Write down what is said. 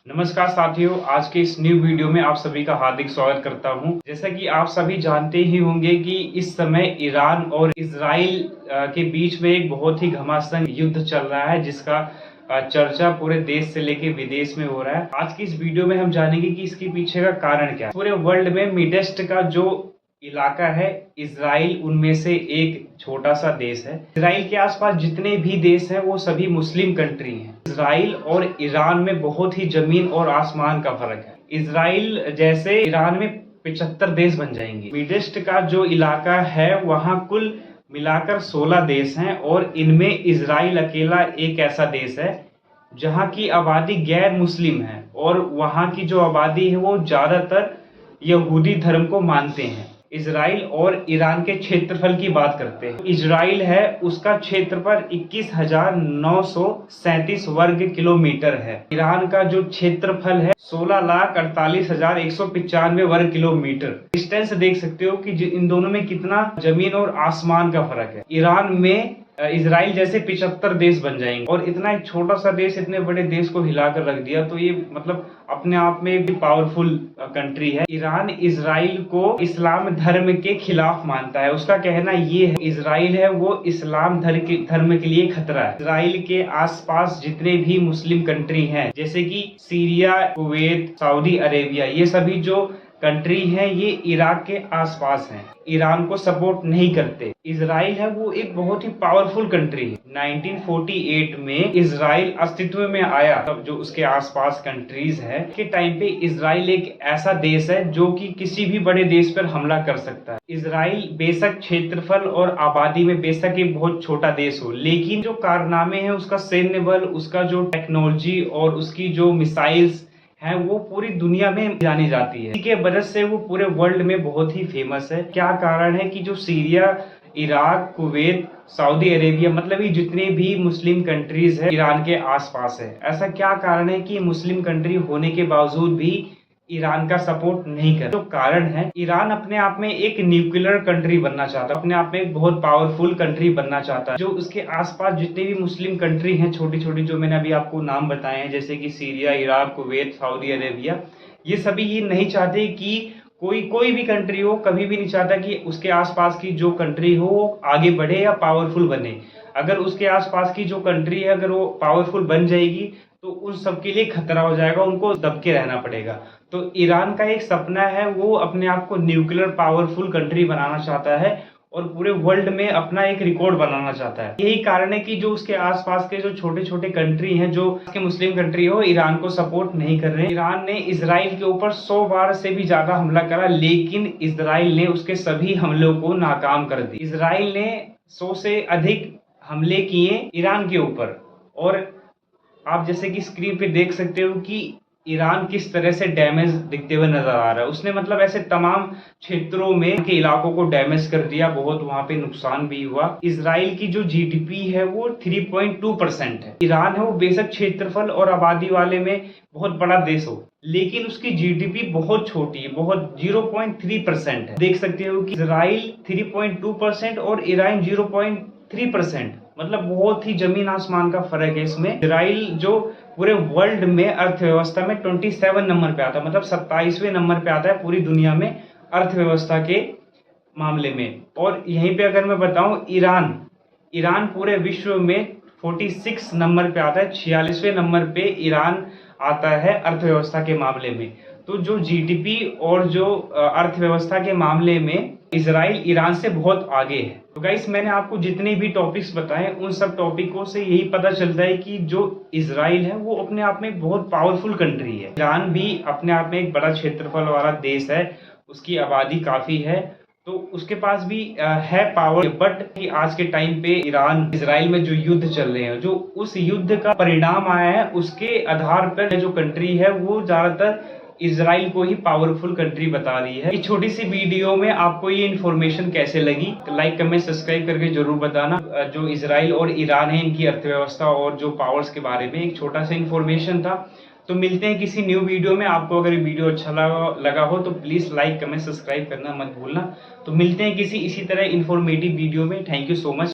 नमस्कार साथियों, आज के इस न्यू वीडियो में आप सभी का हार्दिक स्वागत करता हूं। जैसा कि आप सभी जानते ही होंगे कि इस समय ईरान और इजराइल के बीच में एक बहुत ही घमासान युद्ध चल रहा है, जिसका चर्चा पूरे देश से लेकर विदेश में हो रहा है। आज की इस वीडियो में हम जानेंगे कि इसके पीछे का कारण क्या है। पूरे वर्ल्ड में मिड ईस्ट का जो इलाका है, इजराइल उनमें से एक छोटा सा देश है। इजराइल के आसपास जितने भी देश हैं वो सभी मुस्लिम कंट्री हैं। इजराइल और ईरान में बहुत ही जमीन और आसमान का फर्क है। इजराइल जैसे ईरान में 75 देश बन जाएंगे। मिड ईस्ट का जो इलाका है वहाँ कुल मिलाकर 16 देश हैं और इनमें इजराइल अकेला एक ऐसा देश है जहाँ की आबादी गैर मुस्लिम है और वहाँ की जो आबादी है वो ज्यादातर यहूदी धर्म को मानते हैं। इजराइल और ईरान के क्षेत्रफल की बात करते हैं। इजराइल है उसका क्षेत्रफल 21,937 वर्ग किलोमीटर है। ईरान का जो क्षेत्रफल है 16,48,195 वर्ग किलोमीटर। डिस्टेंस देख सकते हो कि इन दोनों में कितना जमीन और आसमान का फर्क है। ईरान में इजराइल जैसे 75 देश बन जाएंगे और इतना एक छोटा सा देश इतने बड़े देश को हिलाकर रख दिया, तो ये मतलब अपने आप में एक पावरफुल कंट्री है। ईरान इजराइल को इस्लाम धर्म के खिलाफ मानता है। उसका कहना ये है इजराइल है वो इस्लाम धर्म के लिए खतरा है। इजराइल के आसपास जितने भी मुस्लिम कंट्री हैं, जैसे कि सीरिया, कुवैत, सऊदी अरेबिया, ये सभी जो कंट्री है ये इराक के आसपास हैं। ईरान को सपोर्ट नहीं करते। इजराइल है वो एक बहुत ही पावरफुल कंट्री है। 1948 में इजराइल अस्तित्व में आया, तब जो उसके आसपास कंट्रीज है के टाइम पे इजराइल एक ऐसा देश है जो कि किसी भी बड़े देश पर हमला कर सकता है। इजराइल बेशक क्षेत्रफल और आबादी में बेशक एक बहुत छोटा देश हो, लेकिन जो कारनामे हैं, उसका सैन्य बल, उसका जो टेक्नोलॉजी और उसकी जो मिसाइल्स है वो पूरी दुनिया में जानी जाती है। इसी के वजह से वो पूरे वर्ल्ड में बहुत ही फेमस है। क्या कारण है कि जो Syria, Iraq, Kuwait, Saudi Arabia, मतलब ये जितने भी मुस्लिम कंट्रीज है ईरान के आसपास है। ऐसा क्या कारण है कि मुस्लिम कंट्री होने के बावजूद भी ईरान का सपोर्ट नहीं कर। तो कारण है ईरान अपने आप में एक न्यूक्लियर कंट्री बनना चाहता है, अपने आप में एक बहुत पावरफुल कंट्री बनना चाहता है। जो उसके आसपास जितने भी मुस्लिम कंट्री हैं, छोटी छोटी, जो मैंने अभी आपको नाम बताए हैं, जैसे कि Syria, Iraq, Kuwait, Saudi Arabia, ये सभी ये नहीं चाहते कि कोई भी कंट्री हो, कभी भी नहीं चाहता कि उसके आसपास की जो कंट्री हो वो आगे बढ़े या पावरफुल बने। अगर उसके आसपास की जो कंट्री है अगर वो पावरफुल बन जाएगी तो उन सबके लिए खतरा हो जाएगा, उनको दब के रहना पड़ेगा। तो ईरान का एक सपना है, वो अपने आप को न्यूक्लियर पावरफुल कंट्री बनाना चाहता है और पूरे वर्ल्ड में अपना एक रिकॉर्ड बनाना चाहता है। यही कारण है कि जो उसके आसपास के जो छोटे छोटे कंट्री हैं, जो उसके मुस्लिम कंट्री हो, ईरान को सपोर्ट नहीं कर रहे हैं। ईरान ने इजराइल के ऊपर 100 बार से भी ज्यादा हमला करा, लेकिन इजराइल ने उसके सभी हमलों को नाकाम कर दिया। इजराइल ने 100 से अधिक हमले किए ईरान के ऊपर, और आप जैसे कि स्क्रीन पे देख सकते हो कि ईरान किस तरह से डैमेज दिखते हुए नजर आ रहा है। उसने मतलब ऐसे तमाम क्षेत्रों में के इलाकों को डैमेज कर दिया, बहुत वहां पे नुकसान भी हुआ। इजराइल की जो जीडीपी है वो 3.2% है। ईरान है वो बेशक क्षेत्रफल और आबादी वाले में बहुत बड़ा देश हो, लेकिन उसकी जीडीपी बहुत छोटी है, बहुत 0.3% है। देख सकते हो कि इजराइल 3.2% और ईरान 0.3%, मतलब बहुत ही जमीन आसमान का फर्क है इसमें। इजराइल जो पूरे वर्ल्ड में अर्थव्यवस्था में 27 नंबर पे आता है, मतलब 27वें नंबर पे आता है पूरी दुनिया में अर्थव्यवस्था के मामले में। और यहीं पे अगर मैं बताऊं, ईरान पूरे विश्व में 46 नंबर पे आता है, 46वें नंबर पे ईरान आता है अर्थव्यवस्था के मामले में। तो जो जीडीपी और जो अर्थव्यवस्था के मामले में इजराइल ईरान से बहुत आगे है। तो गाइस, मैंने आपको जितने भी टॉपिक्स बताए उन सब टॉपिकों से यही पता चलता है कि जो इजराइल है वो अपने आप में एक बहुत पावरफुल कंट्री है। ईरान भी अपने आप में एक बड़ा क्षेत्रफल वाला देश है, उसकी आबादी काफी है, तो उसके पास भी है पावर। बट आज के टाइम पे ईरान इजराइल में जो युद्ध चल रहे हैं, जो उस युद्ध का परिणाम आया है, उसके आधार पर जो कंट्री है वो ज्यादातर इजराइल को ही पावरफुल कंट्री बता रही है। इस छोटी सी वीडियो में आपको ये इन्फॉर्मेशन कैसे लगी, लाइक, कमेंट, सब्सक्राइब करके जरूर बताना। जो इजराइल और ईरान है, इनकी अर्थव्यवस्था और जो पावर्स के बारे में एक छोटा सा इन्फॉर्मेशन था। तो मिलते हैं किसी न्यू वीडियो में। आपको अगर वीडियो अच्छा लगा हो तो प्लीज लाइक, कमेंट, सब्सक्राइब करना मत भूलना। तो मिलते हैं किसी इसी तरह इन्फॉर्मेटिव वीडियो में। Thank you so much.